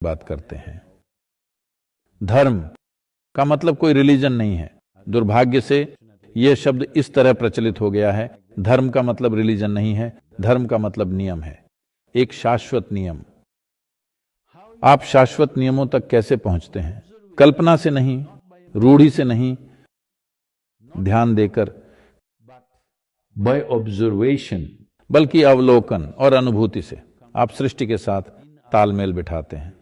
बात करते हैं। धर्म का मतलब कोई रिलीजन नहीं है। दुर्भाग्य से यह शब्द इस तरह प्रचलित हो गया है। धर्म का मतलब रिलीजन नहीं है, धर्म का मतलब नियम है, एक शाश्वत नियम। आप शाश्वत नियमों तक कैसे पहुंचते हैं? कल्पना से नहीं, रूढ़ी से नहीं, ध्यान देकर, बाय ऑब्जर्वेशन, बल्कि अवलोकन और अनुभूति से आप सृष्टि के साथ तालमेल बिठाते हैं।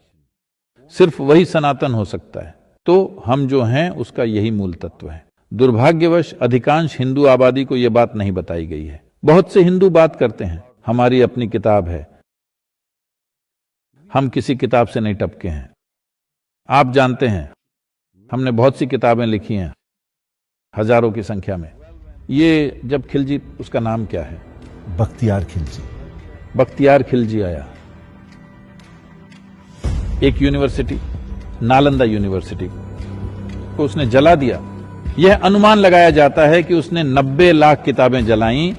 सिर्फ वही सनातन हो सकता है। तो हम जो हैं उसका यही मूल तत्व है। दुर्भाग्यवश अधिकांश हिंदू आबादी को यह बात नहीं बताई गई है। बहुत से हिंदू बात करते हैं, हमारी अपनी किताब है, हम किसी किताब से नहीं टपके हैं। आप जानते हैं हमने बहुत सी किताबें लिखी हैं, हजारों की संख्या में। ये जब खिलजी, उसका नाम क्या है? बख्तियार खिलजी। बख्तियार खिलजी आया, एक यूनिवर्सिटी, नालंदा यूनिवर्सिटी को उसने जला दिया। यह अनुमान लगाया जाता है कि उसने 90 लाख किताबें जलाईं।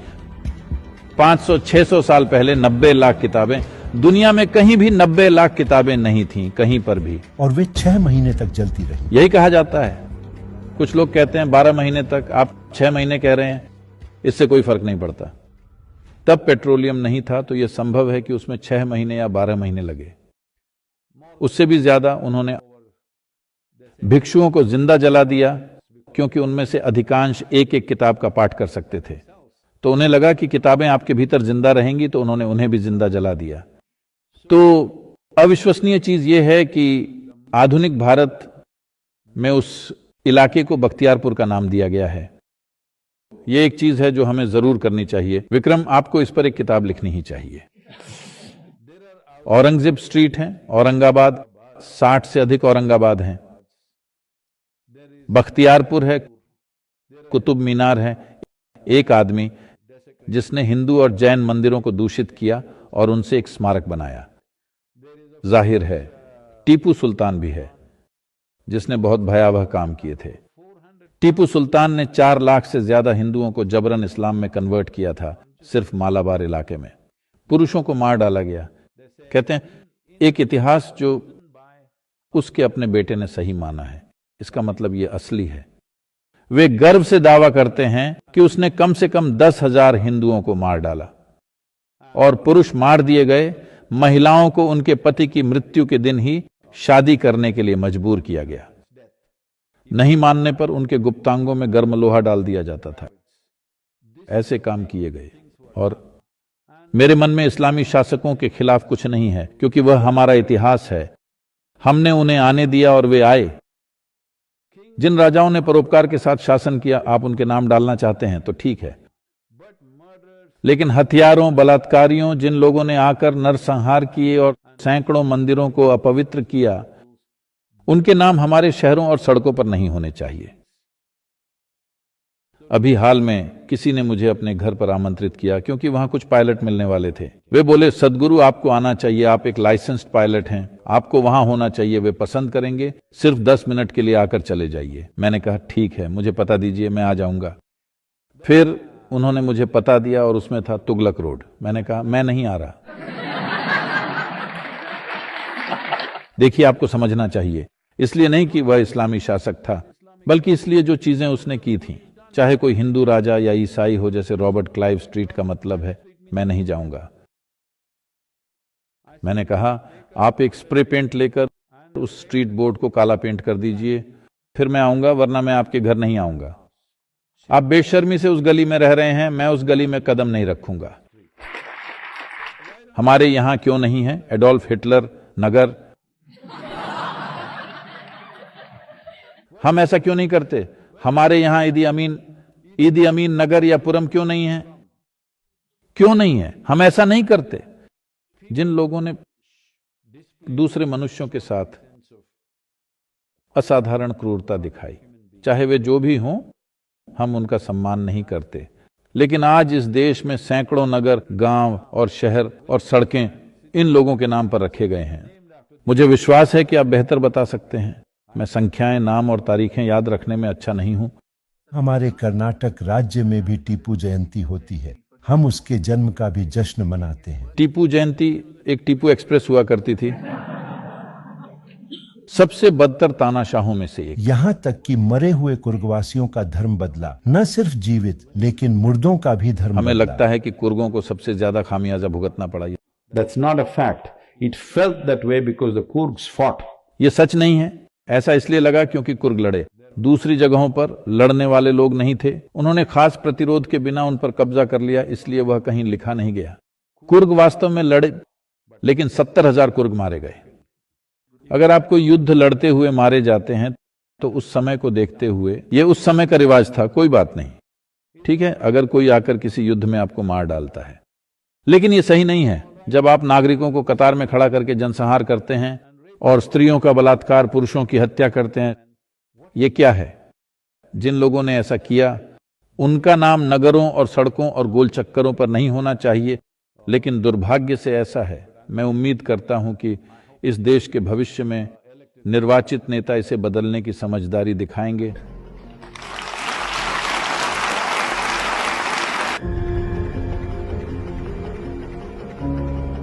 500-600 साल पहले 90 लाख किताबें। दुनिया में कहीं भी 90 लाख किताबें नहीं थीं, कहीं पर भी। और वे 6 महीने तक जलती रही। यही कहा जाता है। कुछ लोग कहते हैं 12 महीने तक, आप 6 महीने कह रहे हैं, इससे कोई फर्क नहीं पड़ता। तब पेट्रोलियम नहीं था, तो यह संभव है कि उसमें 6 महीने या 12 महीने लगे। उससे भी ज्यादा उन्होंने भिक्षुओं को जिंदा जला दिया, क्योंकि उनमें से अधिकांश एक एक किताब का पाठ कर सकते थे। तो उन्हें लगा कि किताबें आपके भीतर जिंदा रहेंगी, तो उन्होंने उन्हें भी जिंदा जला दिया। तो अविश्वसनीय चीज यह है कि आधुनिक भारत में उस इलाके को बख्तियारपुर का नाम दिया गया है। यह एक चीज है जो हमें जरूर करनी चाहिए। विक्रम, आपको इस पर एक किताब लिखनी ही चाहिए। औरंगजेब स्ट्रीट है, औरंगाबाद, 60 से अधिक औरंगाबाद हैं। बख्तियारपुर है, कुतुब मीनार है। एक आदमी जिसने हिंदू और जैन मंदिरों को दूषित किया और उनसे एक स्मारक बनाया। जाहिर है टीपू सुल्तान भी है, जिसने बहुत भयावह काम किए थे। टीपू सुल्तान ने 4 लाख से ज्यादा हिंदुओं को जबरन इस्लाम में कन्वर्ट किया था, सिर्फ मालाबार इलाके में। पुरुषों को मार डाला गया। कहते हैं एक इतिहास जो उसके अपने बेटे ने सही माना है, इसका मतलब ये असली है। वे गर्व से दावा करते हैं कि उसने कम से कम 10,000 हिंदुओं को मार डाला और पुरुष मार दिए गए। महिलाओं को उनके पति की मृत्यु के दिन ही शादी करने के लिए मजबूर किया गया। नहीं मानने पर उनके गुप्तांगों में गर्म लोहा डाल दिया जाता था। ऐसे काम किए गए। और मेरे मन में इस्लामी शासकों के खिलाफ कुछ नहीं है, क्योंकि वह हमारा इतिहास है। हमने उन्हें आने दिया और वे आए। जिन राजाओं ने परोपकार के साथ शासन किया, आप उनके नाम डालना चाहते हैं तो ठीक है, लेकिन हथियारों, बलात्कारियों, जिन लोगों ने आकर नरसंहार किए और सैकड़ों मंदिरों को अपवित्र किया, उनके नाम हमारे शहरों और सड़कों पर नहीं होने चाहिए। अभी हाल में किसी ने मुझे अपने घर पर आमंत्रित किया, क्योंकि वहां कुछ पायलट मिलने वाले थे। वे बोले, सदगुरु आपको आना चाहिए, आप एक लाइसेंस्ड पायलट हैं, आपको वहां होना चाहिए, वे पसंद करेंगे, सिर्फ 10 मिनट के लिए आकर चले जाइए। मैंने कहा ठीक है, मुझे पता दीजिए, मैं आ जाऊंगा। फिर उन्होंने मुझे पता दिया और उसमें था तुगलक रोड। मैंने कहा मैं नहीं आ रहा। देखिए, आपको समझना चाहिए, इसलिए नहीं कि वह इस्लामी शासक था, बल्कि इसलिए जो चीजें उसने की थी। चाहे कोई हिंदू राजा या ईसाई हो, जैसे रॉबर्ट क्लाइव स्ट्रीट का मतलब है, मैं नहीं जाऊंगा। मैंने कहा आप एक स्प्रे पेंट लेकर उस स्ट्रीट बोर्ड को काला पेंट कर दीजिए, फिर मैं आऊंगा, वरना मैं आपके घर नहीं आऊंगा। आप बेशर्मी से उस गली में रह रहे हैं, मैं उस गली में कदम नहीं रखूंगा। हमारे यहां क्यों नहीं है एडोल्फ हिटलर नगर? हम ऐसा क्यों नहीं करते? हमारे यहां ईदी अमीन नगर या पुरम क्यों नहीं है? क्यों नहीं है? हम ऐसा नहीं करते। जिन लोगों ने दूसरे मनुष्यों के साथ असाधारण क्रूरता दिखाई, चाहे वे जो भी हों, हम उनका सम्मान नहीं करते। लेकिन आज इस देश में सैकड़ों नगर, गांव और शहर और सड़कें इन लोगों के नाम पर रखे गए हैं। मुझे विश्वास है कि आप बेहतर बता सकते हैं। मैं संख्याएं, नाम और तारीखें याद रखने में अच्छा नहीं हूं। हमारे कर्नाटक राज्य में भी टीपू जयंती होती है। हम उसके जन्म का भी जश्न मनाते हैं। टीपू जयंती, एक टीपू एक्सप्रेस हुआ करती थी। सबसे बदतर तानाशाहों में से एक। यहाँ तक कि मरे हुए कुर्गवासियों का धर्म बदला, न सिर्फ जीवित लेकिन मुर्दों का भी धर्म हमें बदला। लगता है कि कुर्गों को सबसे ज्यादा खामियाजा भुगतना पड़ा। That's not a fact. It felt that way because the Kurds fought. ये सच नहीं है। ऐसा इसलिए लगा क्योंकि कुर्ग लड़े। दूसरी जगहों पर लड़ने वाले लोग नहीं थे। उन्होंने खास प्रतिरोध के बिना उन पर कब्जा कर लिया, इसलिए वह कहीं लिखा नहीं गया। कुर्ग वास्तव में लड़े, लेकिन 70,000 कुर्ग मारे गए। अगर आपको युद्ध लड़ते हुए मारे जाते हैं तो उस समय को देखते हुए, ये उस समय का रिवाज था, कोई बात नहीं, ठीक है, अगर कोई आकर किसी युद्ध में आपको मार डालता है। लेकिन ये सही नहीं है जब आप नागरिकों को कतार में खड़ा करके जनसंहार करते हैं और स्त्रियों का बलात्कार, पुरुषों की हत्या करते हैं। ये क्या है? जिन लोगों ने ऐसा किया उनका नाम नगरों और सड़कों और गोल चक्करों पर नहीं होना चाहिए, लेकिन दुर्भाग्य से ऐसा है। मैं उम्मीद करता हूं कि इस देश के भविष्य में निर्वाचित नेता इसे बदलने की समझदारी दिखाएंगे।